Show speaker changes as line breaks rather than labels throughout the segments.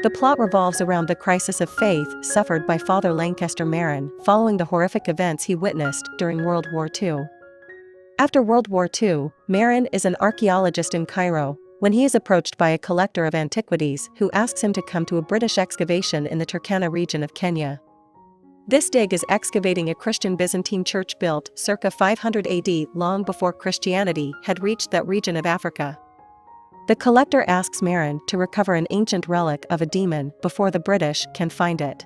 The plot revolves around the crisis of faith suffered by Father Lancaster Marin following the horrific events he witnessed during World War II. After World War II, Marin is an archaeologist in Cairo when he is approached by a collector of antiquities who asks him to come to a British excavation in the Turkana region of Kenya. This dig is excavating a Christian Byzantine church built circa 500 AD, long before Christianity had reached that region of Africa. The collector asks Marin to recover an ancient relic of a demon before the British can find it.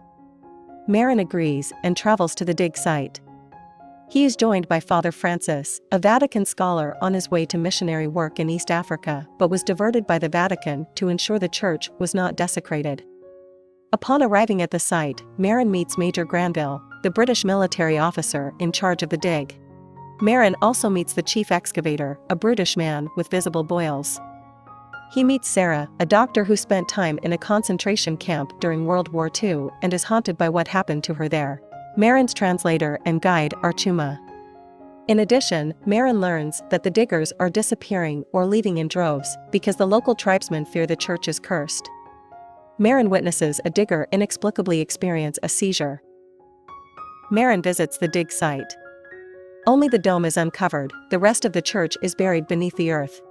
Marin agrees and travels to the dig site. He is joined by Father Francis, a Vatican scholar on his way to missionary work in East Africa, but was diverted by the Vatican to ensure the church was not desecrated. Upon arriving at the site, Marin meets Major Granville, the British military officer in charge of the dig. Marin also meets the chief excavator, a brutish man with visible boils. He meets Sarah, a doctor who spent time in a concentration camp during World War II and is haunted by what happened to her there. Marin's translator and guide are Chuma. In addition, Marin learns that the diggers are disappearing or leaving in droves because the local tribesmen fear the church is cursed. Marin witnesses a digger inexplicably experience a seizure. Marin visits the dig site. Only the dome is uncovered, the rest of the church is buried beneath the earth.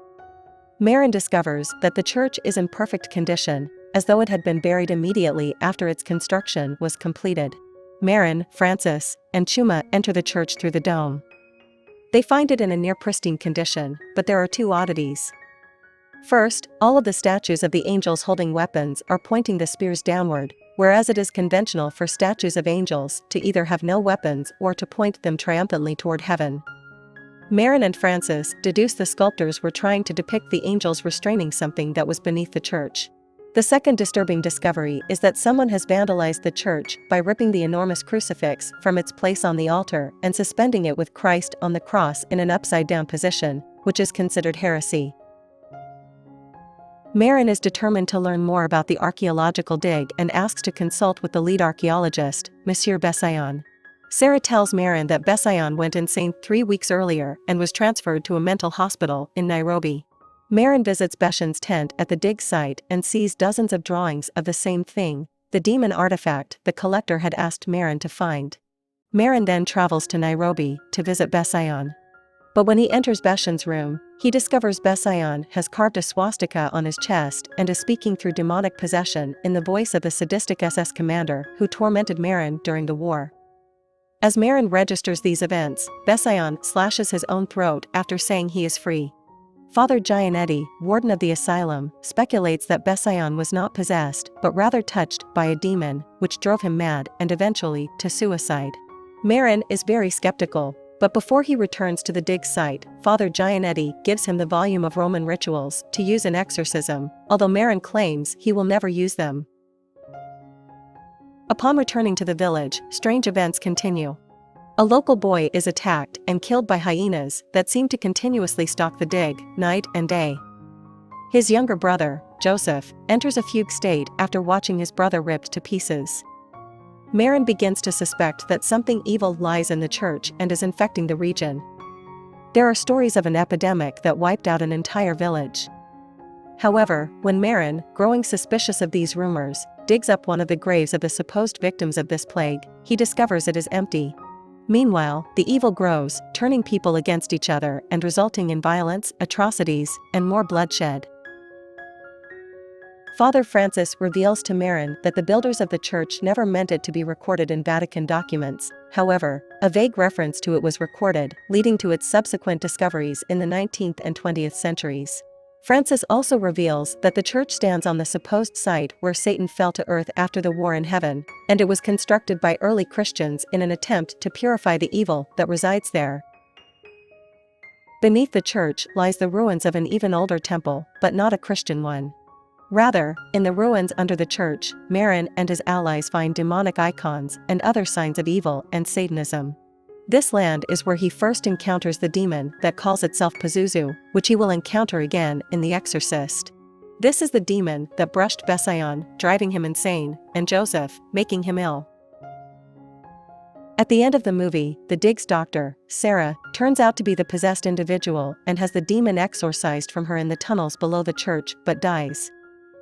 Marin discovers that the church is in perfect condition, as though it had been buried immediately after its construction was completed. Marin, Francis, and Chuma enter the church through the dome. They find it in a near-pristine condition, but there are two oddities. First, all of the statues of the angels holding weapons are pointing the spears downward, whereas it is conventional for statues of angels to either have no weapons or to point them triumphantly toward heaven. Marin and Francis deduce the sculptors were trying to depict the angels restraining something that was beneath the church. The second disturbing discovery is that someone has vandalized the church by ripping the enormous crucifix from its place on the altar and suspending it with Christ on the cross in an upside-down position, which is considered heresy. Marin is determined to learn more about the archaeological dig and asks to consult with the lead archaeologist, Monsieur Bessayon. Sarah tells Marin that Bessayon went insane 3 weeks earlier and was transferred to a mental hospital in Nairobi. Marin visits Bessayon's tent at the dig site and sees dozens of drawings of the same thing, the demon artifact the collector had asked Marin to find. Marin then travels to Nairobi to visit Bessayon. But when he enters Bessayon's room, he discovers Bessayon has carved a swastika on his chest and is speaking through demonic possession in the voice of the sadistic SS commander who tormented Marin during the war. As Marin registers these events, Bessayon slashes his own throat after saying he is free. Father Gianetti, warden of the asylum, speculates that Bessayon was not possessed but rather touched by a demon, which drove him mad and eventually to suicide. Marin is very skeptical, but before he returns to the dig site, Father Gianetti gives him the volume of Roman rituals to use in exorcism, although Marin claims he will never use them. Upon returning to the village, strange events continue. A local boy is attacked and killed by hyenas that seem to continuously stalk the dig, night and day. His younger brother, Joseph, enters a fugue state after watching his brother ripped to pieces. Marin begins to suspect that something evil lies in the church and is infecting the region. There are stories of an epidemic that wiped out an entire village. However, when Marin, growing suspicious of these rumors, digs up one of the graves of the supposed victims of this plague, he discovers it is empty. Meanwhile, the evil grows, turning people against each other and resulting in violence, atrocities, and more bloodshed. Father Francis reveals to Marin that the builders of the church never meant it to be recorded in Vatican documents. However, a vague reference to it was recorded, leading to its subsequent discoveries in the 19th and 20th centuries. Francis also reveals that the church stands on the supposed site where Satan fell to earth after the war in heaven, and it was constructed by early Christians in an attempt to purify the evil that resides there. Beneath the church lies the ruins of an even older temple, but not a Christian one. Rather, in the ruins under the church, Marin and his allies find demonic icons and other signs of evil and Satanism. This land is where he first encounters the demon that calls itself Pazuzu, which he will encounter again in The Exorcist. This is the demon that brushed Bessayon, driving him insane, and Joseph, making him ill. At the end of the movie, the dig's doctor, Sarah, turns out to be the possessed individual and has the demon exorcised from her in the tunnels below the church but dies.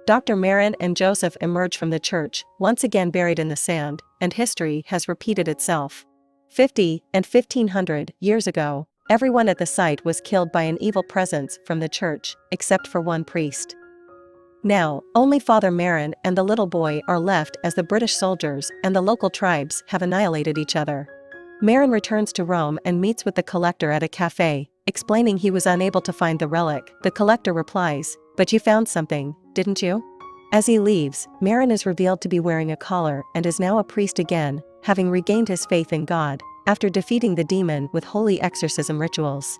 Dr. Marin and Joseph emerge from the church, once again buried in the sand, and history has repeated itself. 50 and 1500 years ago, everyone at the site was killed by an evil presence from the church, except for one priest. Now, only Father Marin and the little boy are left as the British soldiers and the local tribes have annihilated each other. Marin returns to Rome and meets with the collector at a cafe, explaining he was unable to find the relic. The collector replies, "But you found something, didn't you?" As he leaves, Marin is revealed to be wearing a collar and is now a priest again, having regained his faith in God, after defeating the demon with holy exorcism rituals.